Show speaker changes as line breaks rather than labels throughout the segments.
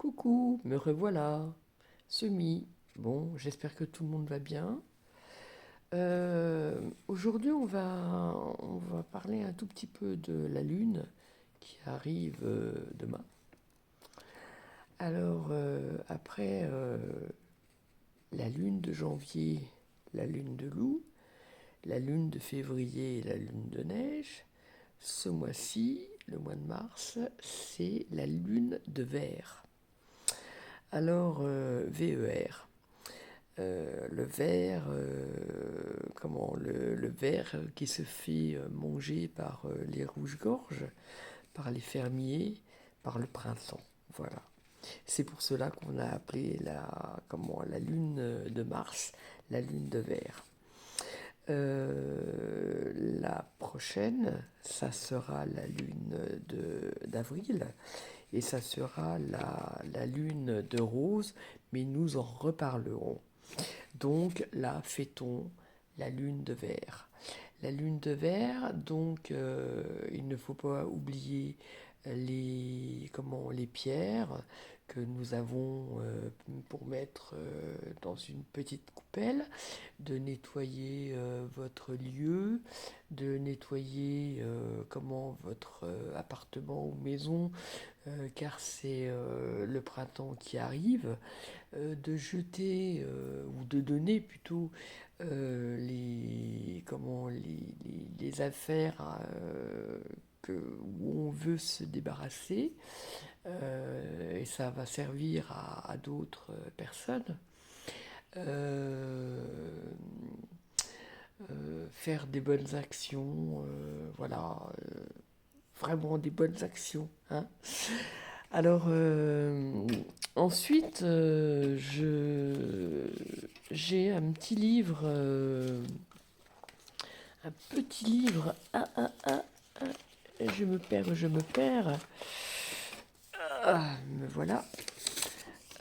Coucou, me revoilà, Semi. Bon, j'espère que tout le monde va bien. Aujourd'hui, on va parler un tout petit peu de la Lune qui arrive demain. Alors, après la Lune de janvier, la Lune de loup, la Lune de février, la Lune de neige, ce mois-ci, le mois de mars, c'est la Lune de verre. Alors, VER. Le ver, le ver qui se fait manger par les rouges-gorges, par les fermiers, par le printemps. Voilà. C'est pour cela qu'on a appelé la lune de Mars, la lune de verre. La prochaine, ça sera la lune d'avril et ça sera la lune de rose, mais nous en reparlerons. Donc là, fêtons la lune de verre. La lune de verre, donc il ne faut pas oublier les pierres que nous avons pour mettre dans une petite coupelle, de nettoyer votre lieu, de nettoyer votre appartement ou maison, car c'est le printemps qui arrive, de jeter ou de donner plutôt les affaires où on veut se débarrasser, et ça va servir à d'autres personnes. Euh, Faire des bonnes actions, voilà, vraiment des bonnes actions, hein. Alors, ensuite, j'ai un petit livre, je me perds, me voilà,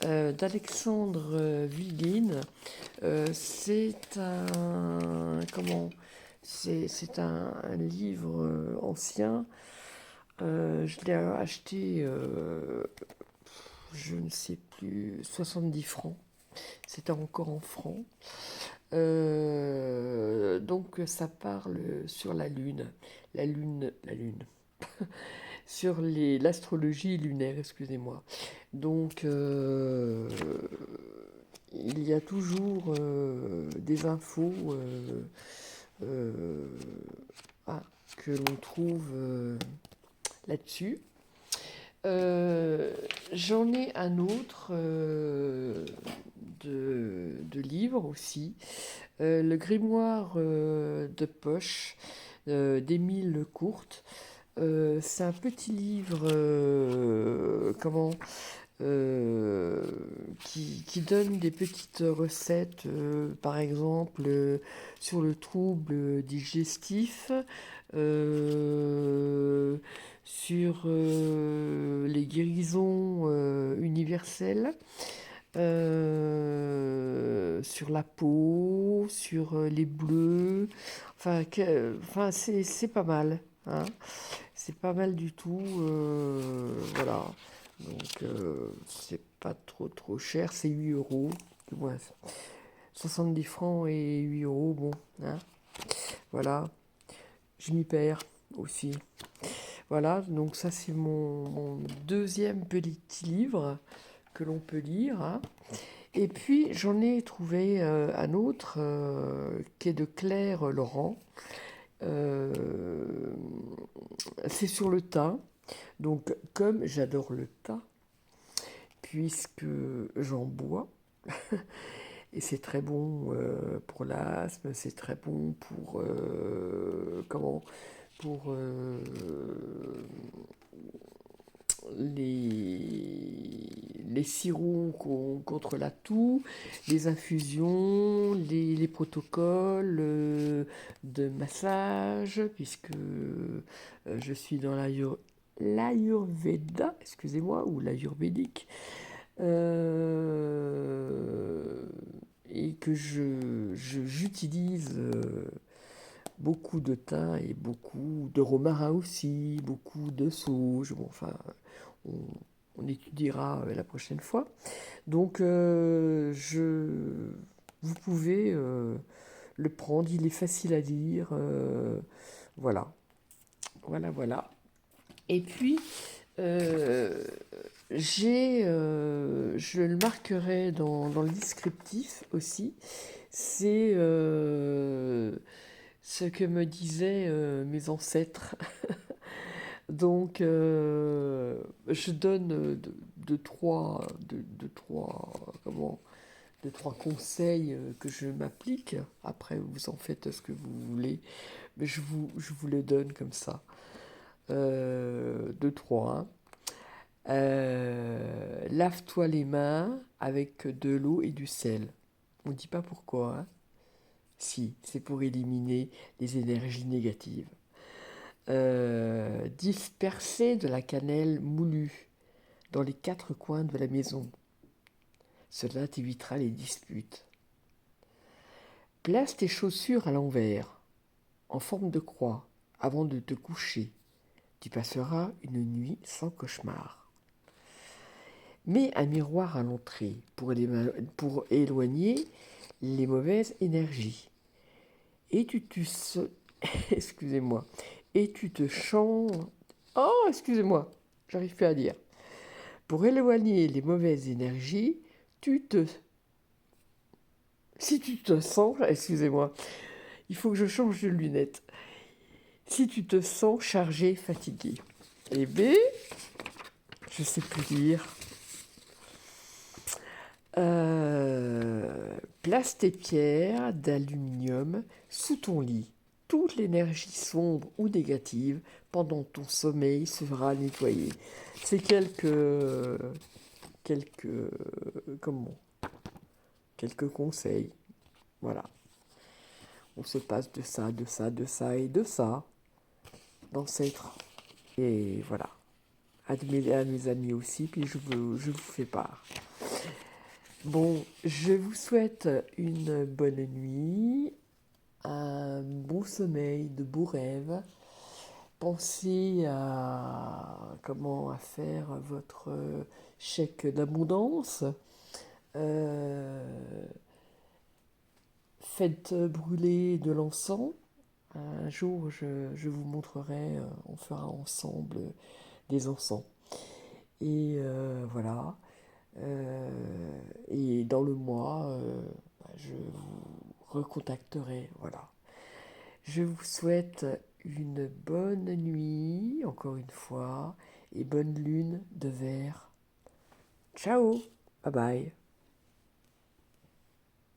d'Alexandre Viguin. C'est un livre ancien. Je l'ai acheté, je ne sais plus, 70 francs. C'était encore en francs. Donc ça parle sur la lune, sur l'astrologie lunaire, excusez-moi. Donc il y a toujours des infos euh, ah, que l'on trouve là-dessus. Euh, J'en ai un autre de livre aussi, le grimoire de poche d'Émile Courte. C'est un petit livre euh, qui donne des petites recettes, par exemple sur le trouble digestif, euh, sur les guérisons universelles, sur la peau, sur les bleus. Enfin c'est pas mal, hein. C'est pas mal du tout. Voilà. Donc c'est pas trop cher, c'est 8 euros. Du moins, 70 francs et 8 euros, bon, hein. Voilà. Je m'y perds aussi. Voilà, donc ça c'est mon deuxième petit livre que l'on peut lire, hein. Et puis j'en ai trouvé un autre qui est de Claire Laurent. Euh, c'est sur le thym. Donc comme j'adore le thym, puisque j'en bois, et c'est très bon pour l'asthme, c'est très bon pour les sirops contre la toux, les infusions, les protocoles de massage, puisque je suis dans l'Ayurveda, excusez-moi, ou l'Ayurvédique, et que j'utilise beaucoup de thym et beaucoup de romarin aussi, beaucoup de sauge. Bon, enfin, on, on étudiera la prochaine fois. Donc, vous pouvez le prendre, il est facile à lire. Voilà, voilà, voilà. Et puis, euh, je le marquerai dans le descriptif aussi, c'est ce que me disaient mes ancêtres. Donc, je donne comment, de trois conseils que je m'applique. Après, vous en faites ce que vous voulez, mais je vous le donne comme ça. Deux, trois, hein. Lave-toi les mains avec de l'eau et du sel. On ne dit pas pourquoi, hein. Si, c'est pour éliminer les énergies négatives. Disperser de la cannelle moulue dans les quatre coins de la maison. Cela t'évitera les disputes. Place tes chaussures à l'envers, en forme de croix, avant de te coucher. Tu passeras une nuit sans cauchemar. Mets un miroir à l'entrée pour éloigner les mauvaises énergies. Et tu te... Excusez-moi. Et tu te changes... Oh, excusez-moi. J'arrive plus à dire. Pour éloigner les mauvaises énergies, si tu te sens... Excusez-moi. Il faut que je change de lunettes. Si tu te sens chargé, fatigué. Et B, je sais plus dire. Place tes pierres d'aluminium sous ton lit. Toute l'énergie sombre ou négative pendant ton sommeil sera nettoyée. C'est comment, quelques conseils. Voilà. On se passe de ça, de ça, de ça et de ça. D'ancêtres. Et voilà. À mes amis aussi, puis je vous fais part. Bon, je vous souhaite une bonne nuit, un bon sommeil, de beaux rêves. Pensez à faire votre chèque d'abondance. Faites brûler de l'encens. Un jour, je vous montrerai, on fera ensemble des encens. Et voilà. Et dans le mois, je vous recontacterai. Voilà. Je vous souhaite une bonne nuit, encore une fois, et bonne lune de verre. Ciao, bye bye.